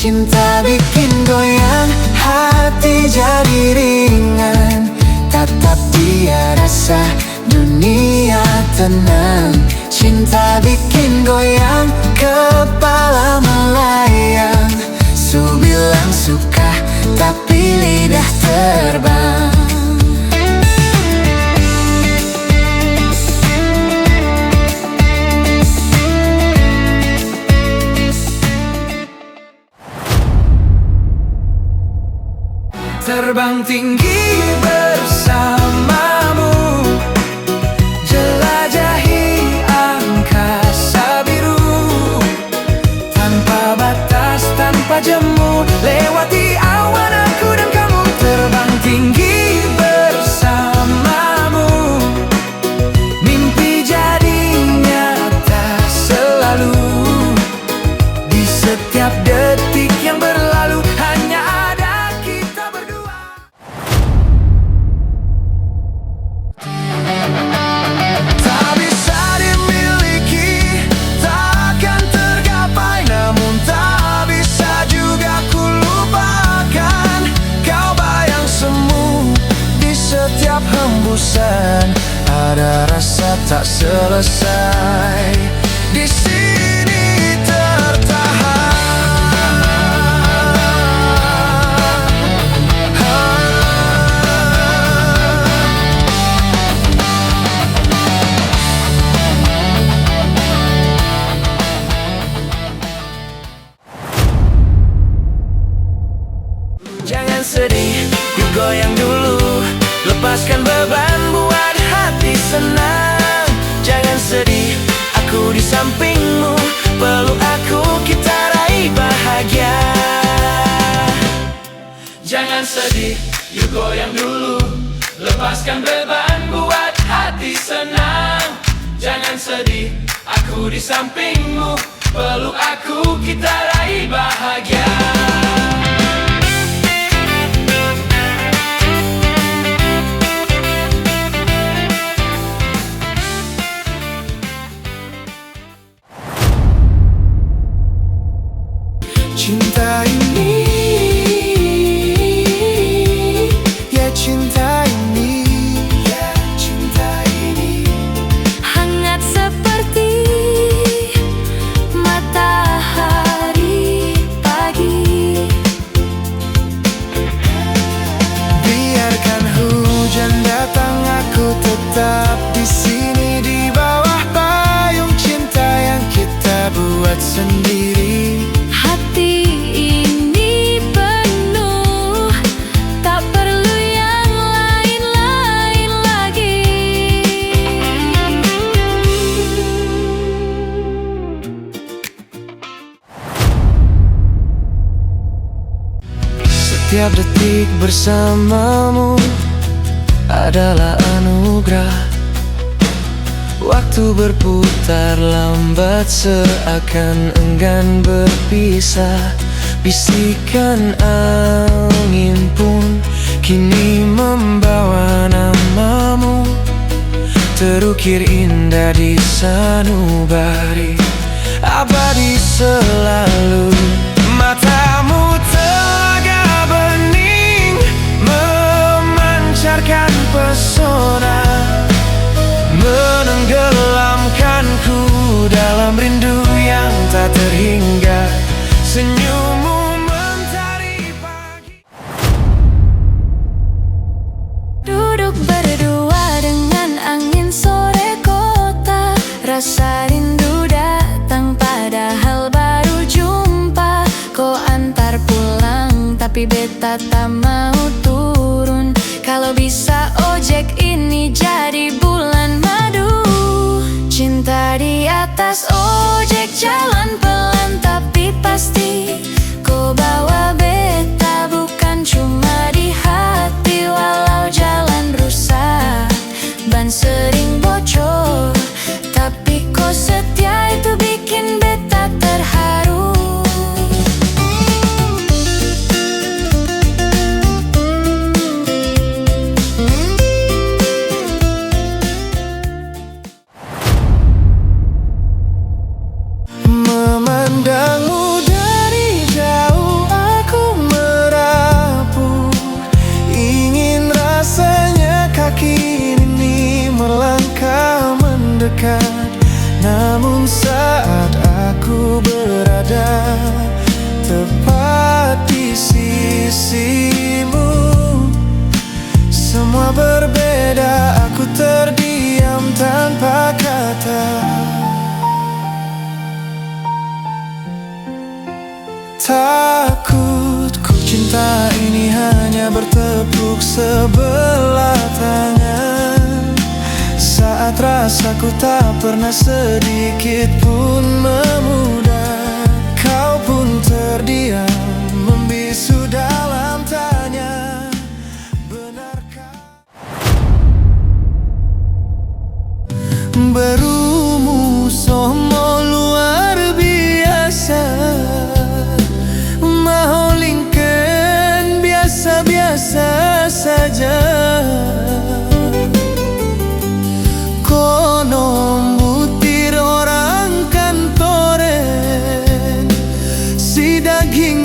Cinta bikin goyang, hati jadi ringan. Tatap dia, rasa dunia tenang. Cinta bikin goyang, kepala melayang. Su bilang suka, tapi lidah terbang. Terbang tinggi bersamamu, jelajahi angkasa biru. Tanpa batas, tanpa jemu, lewati awan aku dan kamu. Terbang tinggi bersamamu, mimpi jadi nyata selalu. Di setiap detik yang berlalu, hanya ada kita berdua. Tak bisa dimiliki, takkan tergapai, namun tak bisa juga ku lupakan. Kau bayang semu di setiap hembusan, ada rasa tak selesai di sini tertahan. Jangan sedih, yuk goyang dulu. Lepaskan beban, buat hati senang. Jangan sedih, aku di sampingmu. Peluk aku, kita raih bahagia. Jangan sedih, yuk goyang dulu. Lepaskan beban, buat hati senang. Jangan sedih, aku di sampingmu. Peluk aku, kita raih bahagia. Cinta ini, ya cinta ini, ya cinta ini, hangat seperti matahari pagi. biarkan hujan datang, aku tetap di sini di bawah payung cinta yang kita buat sendiri. Hati ini penuh, tak perlu yang lain-lain lagi. Setiap detik bersamamu adalah anugerah. Waktu berputar lambat, seakan enggan berpisah. Bisikan angin pun kini membawa namamu, terukir indah di sanubari, abadi selalu. Matamu telaga bening, memancarkan pesona, menenggelamkanku dalam rindu yang tak terhingga. Senyummu mentari pagi. Duduk berdua dengan angin sore kota, rasa rindu datang padahal baru jumpa. Kau antar pulang tapi beta tak mau turun. Kalau bisa ojek ini jadi bulan madu. Cinta di atas ojek, jalan pelan tapi pasti. Kau bawa beta bukan cuma di hati. Walau jalan rusak, ban sering bocor, tapi kau setia, itu bikin beta terharu. tepat di sisimu. Semua berbeda, aku terdiam tanpa kata. Takutku cinta ini hanya bertepuk sebelah tangan, saat rasaku tak pernah sedikit pun memudar. Kau pun terdiam, membisu dalam tanya, benarkah berumusomo luar biasa, maholingken biasa-biasa saja. Kono butir orang kantoren, si daging